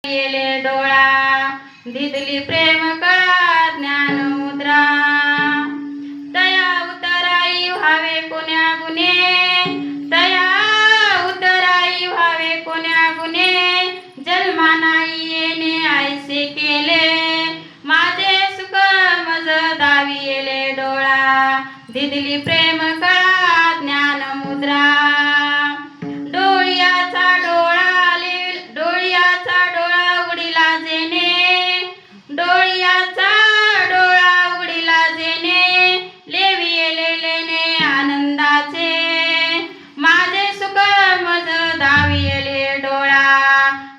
येले डोळा दिदली प्रेम कळा ज्ञान मुद्रा तया उतराई व्हावे कोण्या गुणे तया उतराई व्हावे कोण्या गुणे जन्मा नाही येणे आयसे केले माझे सुख मज दावी येले डोळा दिदली प्रेम कळा ज्ञान मुद्रा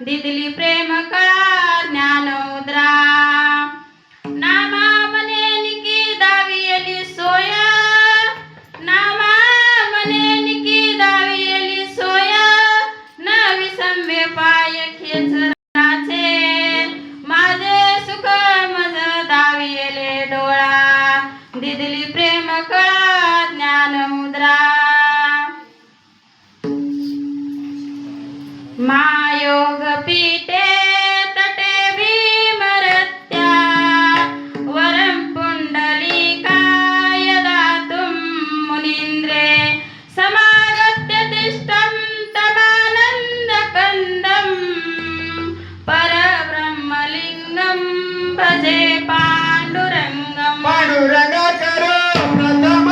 दिदली प्रेम कळा ज्ञान मुद्रा नामा मने निकी दावियली सोय नामा मने निकी दावियली सोय न विसंबे पाय खेचराचे माझे सुख मज दावियले डोळा दिदली प्रेम कळा ज्ञान मुद्रा मायोग पीठे तटे भीमरत्या वरं पुंडलिका यदा तुम मुनीन्द्रे समागत्य तिष्ठं तमानंद कंदं परब्रह्मलिंगं भजे पांडुरंगं पांडुरंगा करो प्रथम नाम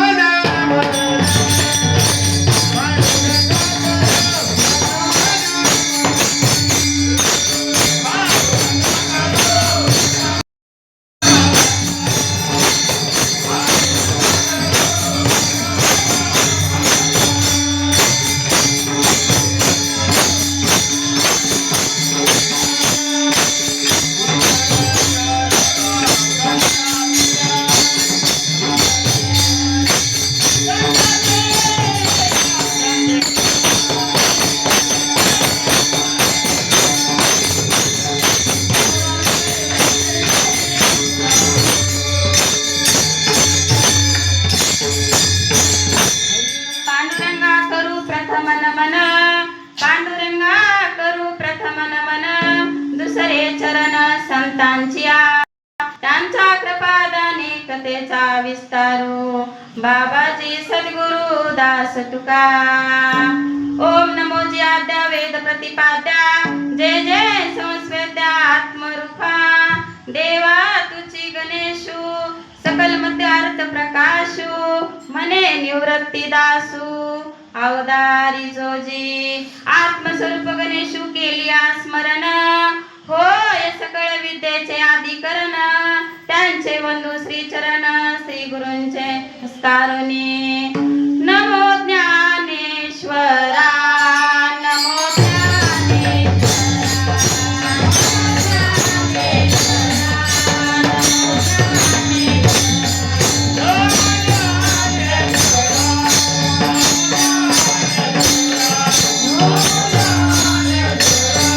त्यांच्या कृपादाने कथेचा विस्तारू बाबाजी सद्गुरु दास तुका ओम नमो जी आद्या वेद प्रतिपाद्या जय जय संस्वेद्या आत्मरूपा देवा तुची गणेशु सकल मध्यार्थ प्रकाशु मने निवृत्ती दासू अवतारी जोजी आत्मस्वरूप गणेशु केलिया स्मरण होय सकळ विद्येचे आदिकरण त्यांचे बंधू श्री चरण श्री गुरूंचे नमस्कारुनी नमो ज्ञानेश्वरा नमो ज्ञानेश्वरा